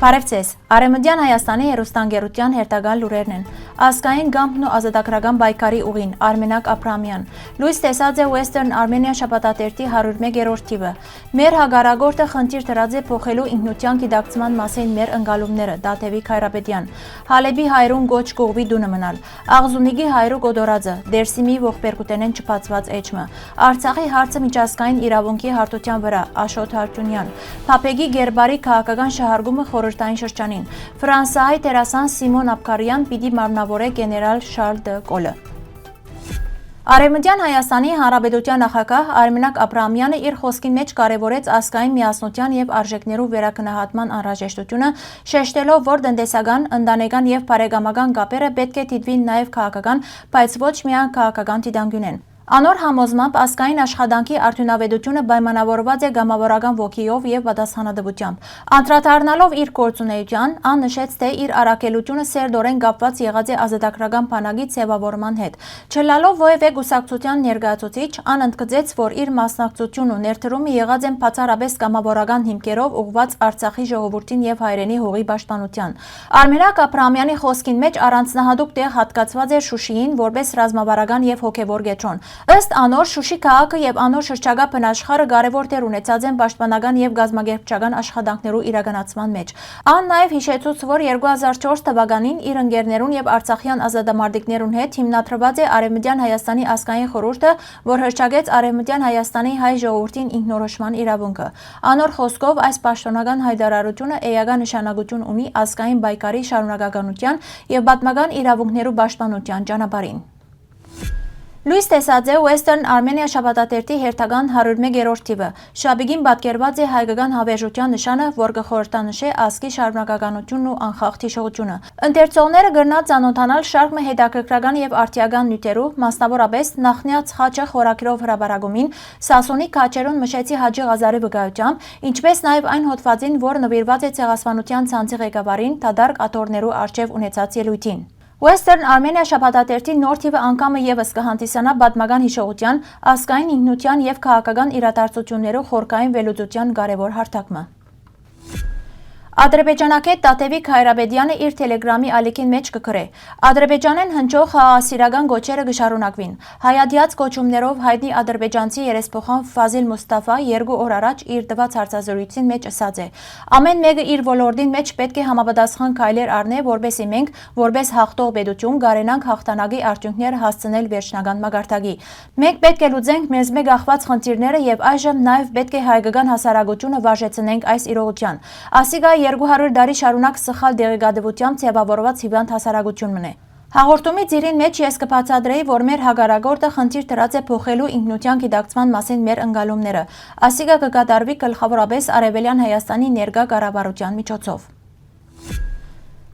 Բարևձեզ, Արևմտյան Հայաստանի հեռուստաընկերության հերթական լուրերն են։ Ազգային գամբն ու ազատագրական պայքարի ուղին, Արմենակ Աբրահամյան։ Լույս տեսած է Western Armenia շաբաթաթերթի 101-րդ թիվը։ Մեր հագարագործը խնդիր դրած է փոխելու ինքնության գիտակցման մասին մեր ընկալումները, Դաթևիկ Հայրապետյան։ Հալեբի հայրուն գոչ կողվի դունը մնալ։ Աղզունիգի հայրու գոդորածը, Դերսիմի ողբերգութենեն չփածված էջմը։ Արցախի հարցը միջազգային իրավունքի հարթության վրա, Աշոտ Հարությունյան։ Փափեգի Գերբարի քաղաքական շահարկումը խորհրդային շրջանին։ Ֆրանսիայի դերասան Սիմոն Աբքարյան պիտի մարմնավորե գեներալ Շարլ դը Գոլը։ Արևմտյան Հայաստանի Հանրապետության նախագահ Արմենակ Աբրահամյանը իր խոսքին մեջ կարևորեց ազգային միասնության եւ արժեքներու վերակնահատման անհրաժեշտությունը, շեշտելով, որ տնտեսական, ընտանեկան եւ բարեկամական կապերը պետք է դիտվին նաեւ քաղաքական, բայց ոչ միայն քաղաքական դիտանկյունեն։ Անոր համոզմամբ ազգային աշխատանքի արդյունավետությունը պայմանավորված է գամավորական ոգիով եւ պատասխանատվությամբ։ Անդրադառնալով իր գործունեության, ան նշեց, թե իր առաքելությունը սերտորեն կապված եղած է ազատագրական բանակի ձևավորման հետ։ Չլալով ովևէ գուսակցության ներկայացուցիչ, ան ընդգծեց, որ իր մասնակցությունն ու ներդրումը եղած են բացառապես գամավորական հիմքերով ուղղված Արցախի ժողովրդին եւ հայրենի հողի պաշտպանության։ Արմենակ Աբրահամյանի խոսքին մեջ առանձնահատուկ տեղ հատկացված է Շուշիին որպես ռազմավարական եւ հոգեվոր կետրոն։ Ըստ անոր Շուշի քաղաքը եւ անոր շրջակա բնաշխարհը կարևոր դեր ունեցած են պաշտպանական եւ գազագերբչական աշխատանքներու իրականացման մեջ։ Ան նաեւ հիշեցուց, որ 2004 թվականին իր ընկերներուն եւ արցախյան ազատամարտիկներուն հետ հիմնադրված է Արևմտյան Հայաստանի ազգային խորհուրդը, որ հրճագեց Արևմտյան Հայաստանի հայ ժողովրդին ինքնորոշման իրավունքը։ Անոր խոսքով այս պաշտոնական հայտարարությունը էական նշանակություն ունի ազգային պայքարի շարունակականության եւ պատմական իրավունքներու պաշտպանության ճանապարհին։ Լույս տեսած է Western Armenia շաբաթաթերթի հերթական 101-րդ թիվը։ Շաբիգին պատկերված է հայկական հավերժության նշանը, որ կխորհրդանշե ազգի շարունակականությունն ու անխախտ հիշողությունը։ Ընթերցողները կրնան ծանոթանալ շարք մը հետաքրքրական եւ արդիական նյութերու, մասնավորապես նախնյաց խաչը խորակրով հրաբարագումին, Սասունի քաչերուն Մշեցի Հաջի Ղազարի վկայությամբ, ինչպես նաեւ այն հոդվածին, որ նվիրված է ցեղասպանության ցանցի ղեկավարին, դադարք աթոռներու արչեւ ունեցած ելույթին։ Western Armenia շաբաթաթերթի նոր թիվը անգամը եւս կհանդիսանա պատմական հիշողության, ազգային ինքնության եւ քաղաքական իրադարձություններու խորքային վերլուծության կարևոր հարթակը։ Ադրբեջանակետ Դաթևիկ Հայրապետյանը իր տելեգրամի ալիքին մեջ կգրե։ Ադրբեջանեն հնչող խաղաղասիրական գոչերը կշարունակվին։ Հայադյաց կոչումներով հայտնի ադրբեջանցի երեսփոխան Ֆազիլ Մուստաֆա 2 օր առաջ իր տված հարցազրույցին մեջ ասաց է. «Ամեն մեկը իր ոլորտին մեջ պետք է համապատասխան քայլեր առնե, որպեսզի մենք, որպես հաղթող պետություն, կարենանք հաղթանակի արդյունքներ հասցնել վերջնական մակարդակի։ Մենք պետք է լուծենք մեզ մեկ ախված խնդիրները եւ այժմ նաեւ պետք է հայկական հասարակությունը վարժեցնենք այս իրողության։ Ասիկա 200 տարի շարունակ սխալ դեղեկատվությամբ ձևավորված հիվանդ հասարակություն մնե։ Հաղորդումի ծիրին մեջ ես կբացատրեի, որ մեր հագարագործը խնդիր դրած է փոխելու ինքնության գիտակցման մասին մեր ընկալումները։ Ասիկա կկատարվի գլխավորապես Արևելյան Հայաստանի ներկա կառավարության միջոցով։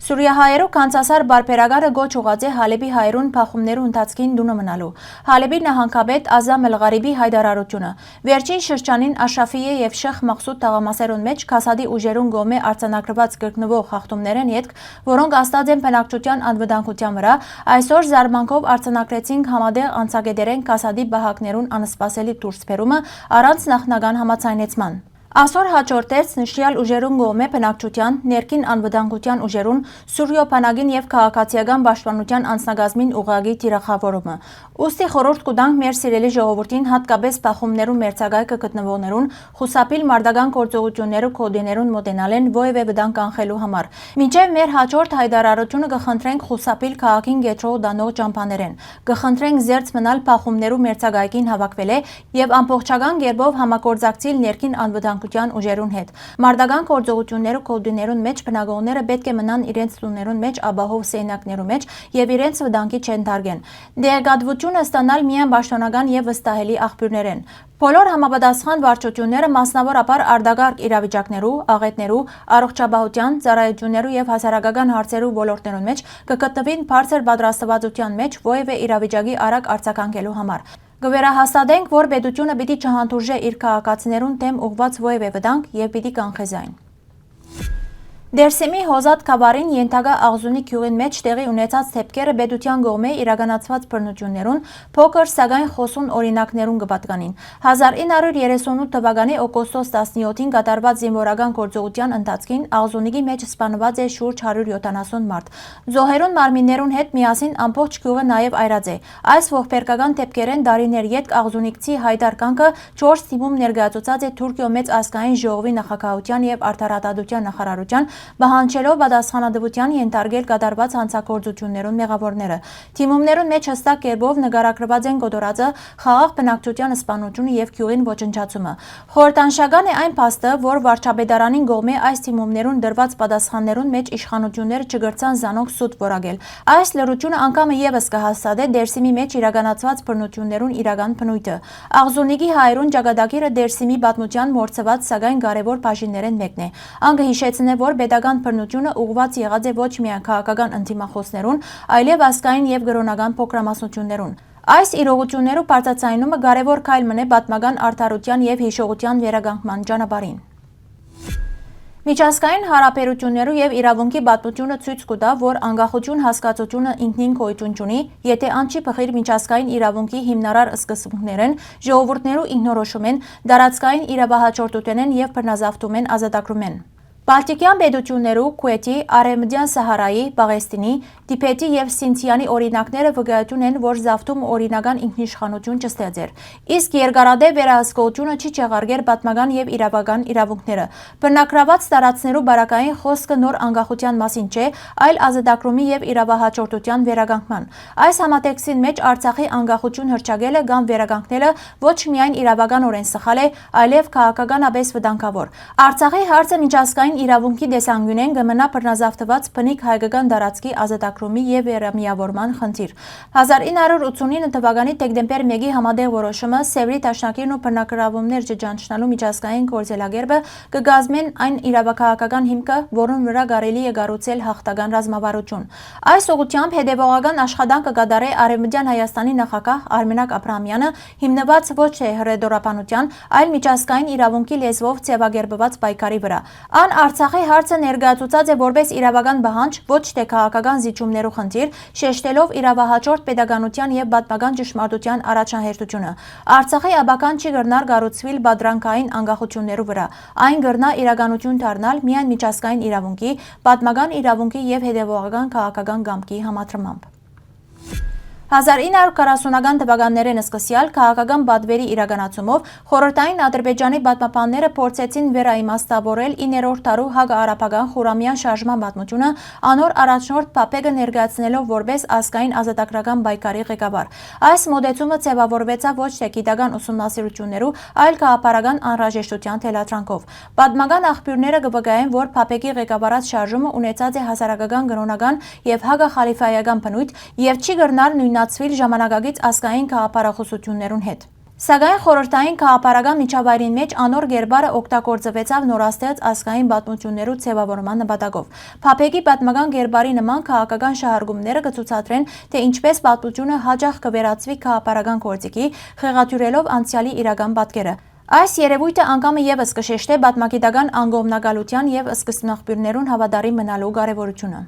Սուրիահայերու կանցասար բարբերակարը գոչ ուղած է Հալեբի հայրուն փախումներու ընթացքին դունը մնալու։ Հալեբի նահանգապետ Ազամ Էլ-Ղարիբի հայտարարությունը։ Վերջին շրջանին Աշաֆիե եւ Շեխ Մախսուդ թաղամասերուն մեջ Քասադի ուժերուն գոմե արձանագրված կրկնվող խախտումներ են յետք, որոնք աստած են բնակչության անվտանգության վրա, այսօր զարմանքով արձանագրեցինք համադեղ անցագետերեն Քասադի բահակներուն անսպասելի դուրսբերումը առանց նախնական համաձայնեցման։ Այսօր հաջորդեց նշյալ ուժերուն գոմե բնակչության, ներքին անվտանգության ուժերուն, Սուրիո բանակին եւ քաղաքացիական պաշտպանության անձնագազմին ուղղակի թիրախավորումը։ Ուստի խորհուրդ կտանք մեր սիրելի ժողովրդին, հատկապես բախումներու մերձակայքը գտնվողներուն, խուսափիլ մարտական գործողություններու կոդիներուն մոտենալեն ովևէ վտանգ կանխելու համար։ Մինչև մեր հաջորդ հայտարարությունը կխնդրենք խուսափիլ քաղաքին գետրող դանող ճամփաներեն։ Կխնդրենք զերծ մնալ բախումներու մերձակայքին հավաքվելե եւ ամբողջական կերպով համագործակցել ներքին անվտանգության ուժերուն հետ։ Մարտական գործողություններու կոդիներուն մեջ բնակողները պետք է մնան իրենց տուներուն մեջ ապահով սենյակներու մեջ եւ իրենց վտանգի չընթարգեն։ Դեղեկատվությունը ստանալ միայն պաշտոնական եւ վստահելի աղբյուրներ են։ Բոլոր համապատասխան վարչությունները մասնավորապես արտակարգ իրավիճակներու, աղետներու, առողջապահության, ծառայություններու եւ հասարակական հարցերու ոլորտներուն մեջ կգտնվին բարձր պատրաստվածության մեջ ովևէ իրավիճակի արագ արձագանքելու համար։ Կվերահաստատենք, որ պետությունը պիտի չհանդուրժե իր քաղաքացիներուն դեմ ուղղված ովևէ վտանգ եւ պիտի կանխեզայն։ Դերսիմի Հոզատ Քաբարին ենթակա Աղզունի գյուղին մեջ տեղի ունեցած թեփքերը պետության կողմէ իրականացված բռնություններուն փոքր սակայն խոսուն օրինակներուն կպատկանին։ 1938 թվականի օգոստոս 17-ին կատարված զինվորական գործողության ընթացքին Աղզունիքի մեջ սպանված է շուրջ 170 մարդ։ Զոհերուն մարմիններուն հետ միասին ամբողջ գյուղը նաև այրած է։ Այս ողբերգական թեփքերեն դարիներ յետ Աղզունիքցի Հայդար Կանքը 4 թիմում ներկայացուցած է Թուրքիո մեծ ազգային ժողովի նախագահության եւ արդարադատության նախարարության բանջելով պատասխանատվության ենթարկել կատարված հանցագործություններուն մեղավորները։ Թիմումներուն մեջ հստակ կերպով նկարագրված են կոտորածը, խաղաղ բնակչության սպանությունը եւ գյուղին ոչնչացումը։ Խորհրդանշական է այն փաստը, որ վարչապետարանին կողմէ այս թիմումներուն դրված պատասխաններուն մեջ իշխանությունները չգրցան զանոք սուտ որակել։ Այս լրությունը անգամը եւս կհաստատե Դերսիմի մեջ իրականացված բռնություններուն իրական բնույթը։ Աղզունիքի հայրուն ճակատագիրը Դերսիմի պատմության մորցված սակայն կարևոր բաժիններեն մեկն է։ Ան կհիշեցնե, որ պետական բռնությունը ուղղված եղած է ոչ միայն քաղաքական ընդդիմախոսներուն, այլև ազգային եւ կրոնական փոքրամասնություններուն։ Այս իրողություններու բարձրացումը կարևոր քայլ մնե պատմական արդարության եւ հիշողության վերականգնման ճանապարհին։ Միջազգային հարաբերություններու եւ իրավունքի պատմությունը ցույց կտա, որ անկախություն հասկացությունը ինքնին գոյություն չունի, եթե ան չի փխիր միջազգային իրավունքի հիմնարար սկզբունքներեն, ժողովուրդներու ինքնորոշում են, դարածքային իրավահաջորդություն են եւ բռնազավթում են ազատագրում են։ Բալտիկյան պետություններու Քուեթի, Արևմտյան Սահարայի, Պաղեստինի, Տիբեթի եւ Սինթիանի օրինակները վկայություն են, որ զավթումը օրինական ինքնիշխանություն չստեղծեր։ Իսկ երկարադեպ վերահսկողությունը չի չեղարկեր պատմական եւ իրավական իրավունքները։ Բռնակրաված տարածքներու բարակային խոսքը նոր անկախության մասին չէ, այլ ազատագրումի եւ իրավահաջորդության վերականգնման։ Այս համատեքստին մեջ Արցախի անկախություն հռչակելը կամ վերականգնելը ոչ միայն իրավականորեն սխալ է, այլև քաղաքականապես վտանգավոր։ Արցախի հարցը միջազգային իրավունքի դեսանգյունեն կմնա բռնազավթված բնիկ հայկական տարածքի ազատագրումի եւ վերամիավորման խնդիր։ 1989 թվականի դեկտեմբեր 1-ի համատեղ որոշումը Սևրի դաշնակիրն ու բռնակրավումներ չճանչնալու միջազգային գործելակերպը կգազմեն այն իրավաքաղաքական հիմքը, որուն վրա կարելի է կառուցել հաղթական ռազմավարություն։ Այս ուղղությամբ հետևողական աշխատանք կկատարե Արևմտյան Հայաստանի նախագահ Արմենակ Աբրահամյանը, հիմնված ոչ թե հռետորաբանության, այլ միջազգային իրավունքի լեզվով ձևակերպված պայքարի վրա։ Ան Արցախի հարցը ներկայացուցած է որպես իրավական պահանջ, ոչ թե քաղաքական զիջումներու խնդիր, շեշտելով իրավահաջորդ պետականության եւ պատմական ճշմարտության առաջնահերթությունը։ Արցախի աբական չի կրնար կառուցվել բادرանկային անկախություններու վրա։ Այն կրնա իրականություն դառնալ միայն միջազգային իրավունքի, պատմական իրավունքի եւ հետեւողական քաղաքական կամքի համադրմամբ։ 1940-ական թվականներեն սկսյալ քաղաքական պատվերի իրականացումով խորհրդային Ադրբեջանի պատմաբանները փորձեցին վերաիմաստավորել 9-րդ դարու հակաարաբական Խուրամյան շարժման պատմությունը, անոր առաջնորդ Փափեգը ներկայացնելով որպես ազգային ազատագրական պայքարի ղեկավար։ Այս մոդեցումը ձևավորվեցավ ոչ թե գիտական ուսումնասիրություններու, այլ գաղափարական անհրաժեշտության թելադրանքով։ Պատմական աղբյուրները կվկայեն, որ Փափեգի ղեկավարած շարժումը ունեցած է հասարակական, կրոնական եւ հակախալիֆայական բնույթ եւ չի կրնար նույնացվել ժամանակակից ազգային գաղափարախոսություններուն հետ։ Սակայն խորհրդային քաղաքական միջավայրին մեջ անոր գերբարը օգտագործվեցավ նորաստեղծ ազգային պատմություններու ձևավորման նպատակով։ Փափեգի պատմական գերբարի նման քաղաքական շահարկումները կցուցադրեն, թե ինչպես պատմությունը հաճախ կվերածվի քաղաքական գործիքի, խեղաթյուրելով անցյալի իրական պատկերը։ Այս երևույթը անգամը եւս կշեշտե պատմագիտական անգոմնակալության եւ սկզբնաղբյուրներուն հավատարիմ մնալու կարեւորությունը։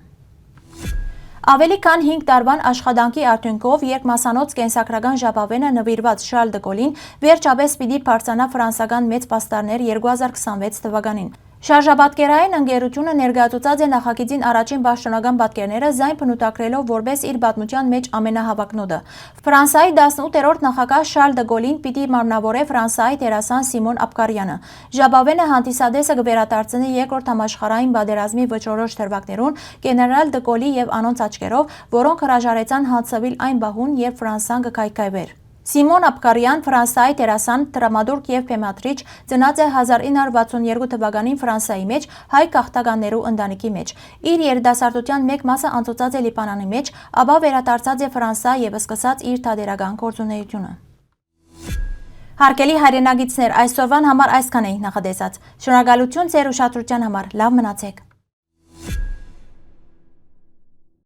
Ավելի քան 5 տարվան աշխատանքի արդյունքով երկմասանոց կենսագրական ժապավենը նվիրված Շարլ դը Գոլին վերջապես պիտի բարձրանա ֆրանսական մեծ պաստառներ 2026 թվականին։ Շարժապատկերային ընկերությունը ներկայացուցած է նախագծին առաջին պաշտոնական պատկերները զայն բնութագրելով որպես իր պատմության մեջ ամենահավակնոտը։ Ֆրանսիայի 18-րդ նախագահ Շարլ դը Գոլին պիտի մարմնավորե Ֆրանսիայի դերասան Սիմոն Աբկարյանը։ Ժապավենը հանդիսադեսը կվերադարձնի երկրորդ համաշխարհային պատերազմի վճռորոշ դրվագներուն գեներալ դը Գոլի եւ անոնց աչքերով, որոնք հրաժարեցան հանցվել այն բահուն, երբ Ֆրանսան կքայքայվեր։ Սիմոն Աբկարյան, Ֆրանսիայի դերասան, դրամատուրգ եւ բեմադրիչ, ծնած է 1962 թվականին Ֆրանսիայի մեջ հայ քաղաքականներու ընտանիքի մեջ։ Իր երիտասարդության մեկ մասը անցուցած է Լիբանանի մեջ, ապա վերադարձած է Ֆրանսիա եւ սկսած իր թատերական գործունեությունը։ Հարգելի հայրենագիտներ, այսօրվան համար այսքան էինք նախատեսած։ Շնորհակալություն ձեր ուշադրության համար։ Լավ մնացեք։